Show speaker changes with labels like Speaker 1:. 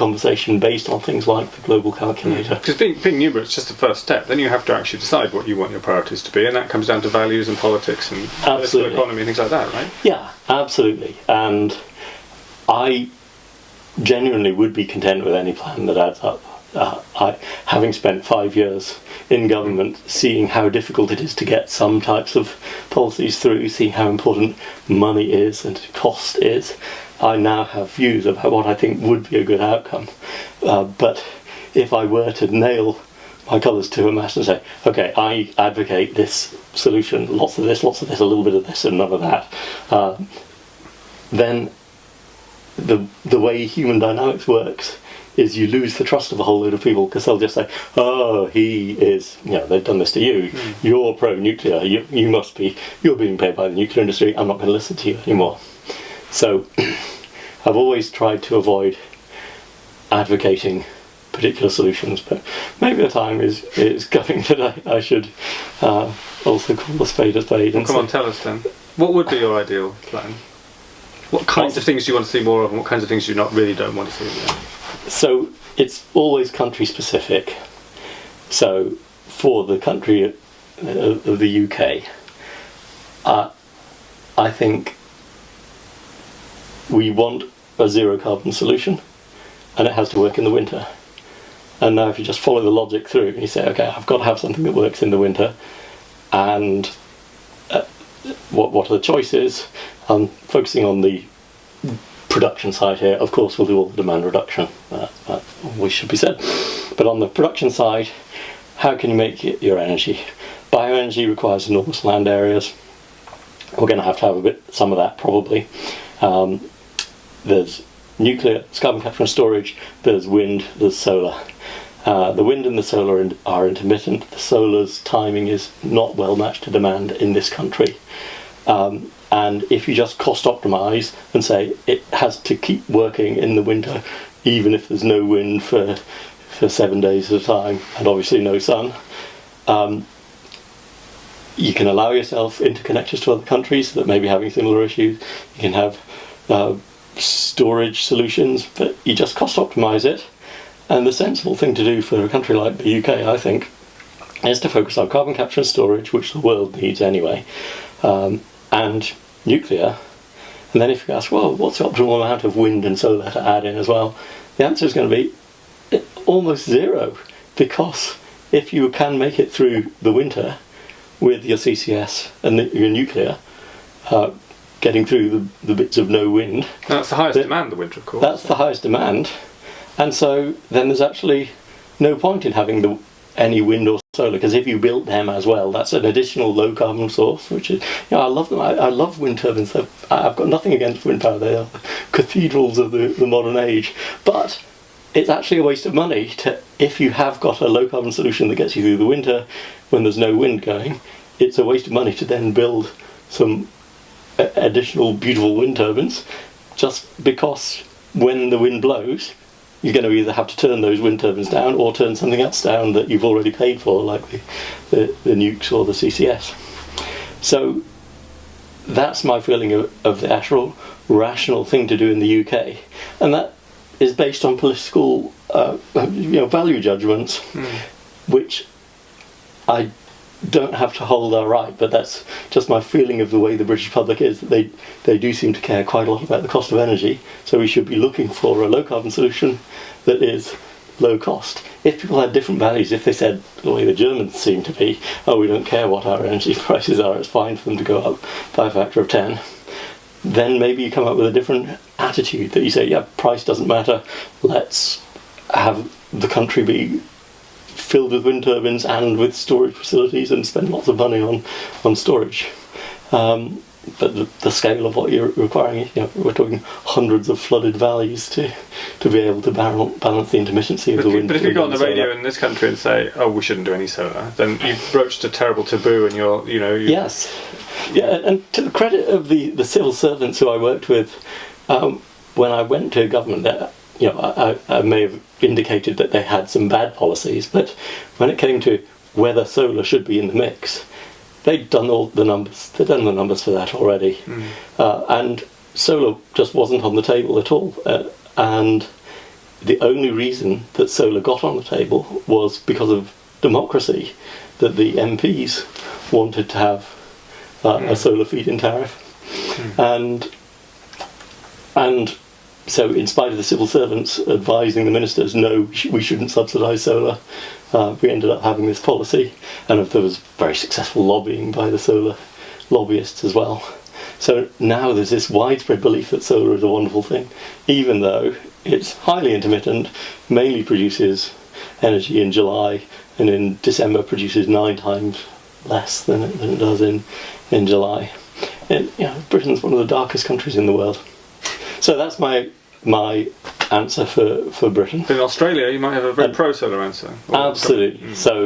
Speaker 1: conversation based on things like the global calculator.
Speaker 2: Because being numerous is just the first step. Then you have to actually decide what you want your priorities to be, and that comes down to values and politics and political economy and things like that, right?
Speaker 1: Yeah, absolutely. And I genuinely would be content with any plan that adds up. Having spent 5 years in government, seeing how difficult it is to get some types of policies through, seeing how important money is and cost is, I now have views about what I think would be a good outcome. But if I were to nail my colours to a mast and say, okay, I advocate this solution, lots of this, a little bit of this and none of that, then the way human dynamics works is you lose the trust of a whole load of people, because they'll just say, oh, he is, they've done this to you, you're pro-nuclear, you're being paid by the nuclear industry, I'm not going to listen to you anymore. So I've always tried to avoid advocating particular solutions, but maybe the time is coming that I should also call a spade a spade.
Speaker 2: Well, come on, tell us then. What would be your ideal plan? What kinds of things do you want to see more of, and what kinds of things do you really don't want to see more?
Speaker 1: So it's always country specific. So for the country of the UK, I think we want a zero carbon solution, and it has to work in the winter. And now if you just follow the logic through and you say, okay, I've got to have something that works in the winter, and what are the choices? I'm focusing on the production side here. Of course we'll do all the demand reduction, that always should be said. But on the production side, how can you make your energy? Bioenergy requires enormous land areas. We're going to have some of that probably. There's nuclear, there's carbon capture and storage, there's wind, there's solar. The wind and the solar are intermittent. The solar's timing is not well matched to demand in this country. And if you just cost optimise and say it has to keep working in the winter, even if there's no wind for 7 days at a time, and obviously no sun, you can allow yourself interconnectors to other countries that may be having similar issues. You can have storage solutions, but you just cost optimise it. And the sensible thing to do for a country like the UK, I think, is to focus on carbon capture and storage, which the world needs anyway, and nuclear. And then if you ask, well, what's the optimal amount of wind and solar to add in as well? The answer is going to be almost zero, because if you can make it through the winter with your CCS and your nuclear, getting through the bits of no wind.
Speaker 2: That's the highest demand, the winter, of course.
Speaker 1: That's the highest demand. And so then there's actually no point in having any wind or solar, because if you built them as well, that's an additional low carbon source, which is, I love them. I love wind turbines. I've got nothing against wind power. They are the cathedrals of the modern age. But it's actually a waste of money if you have got a low carbon solution that gets you through the winter when there's no wind going. It's a waste of money to then build some additional beautiful wind turbines, just because when the wind blows, you're going to either have to turn those wind turbines down or turn something else down that you've already paid for, like the nukes or the CCS. So that's my feeling of the actual rational thing to do in the UK, and that is based on political value judgments, which I don't have to hold our right, but that's just my feeling of the way the British public is, that they do seem to care quite a lot about the cost of energy, so we should be looking for a low carbon solution that is low cost. If people had different values, if they said the way the Germans seem to be, we don't care what our energy prices are, it's fine for them to go up by a factor of 10, then maybe you come up with a different attitude, that you say, yeah, price doesn't matter, let's have the country be filled with wind turbines and with storage facilities and spend lots of money on storage. But the scale of what you're requiring, we're talking hundreds of flooded valleys to be able to balance the intermittency of the wind.
Speaker 2: But if you go on the radio in this country and say, oh, we shouldn't do any solar, then you've broached a terrible taboo, and
Speaker 1: Yes. Yeah, and to the credit of the civil servants who I worked with, when I went to government, I may have indicated that they had some bad policies, but when it came to whether solar should be in the mix, they'd done all the numbers. They'd done the numbers for that already, and solar just wasn't on the table at all. And the only reason that solar got on the table was because of democracy, that the MPs wanted to have a solar feed-in tariff, and so in spite of the civil servants advising the ministers, no, we shouldn't subsidise solar, we ended up having this policy, and there was very successful lobbying by the solar lobbyists as well. So now there's this widespread belief that solar is a wonderful thing, even though it's highly intermittent, mainly produces energy in July, and in December produces 9 times less than it does in July. And, Britain's one of the darkest countries in the world. So that's my answer for Britain.
Speaker 2: In Australia, you might have a very pro-solar answer.
Speaker 1: Absolutely. So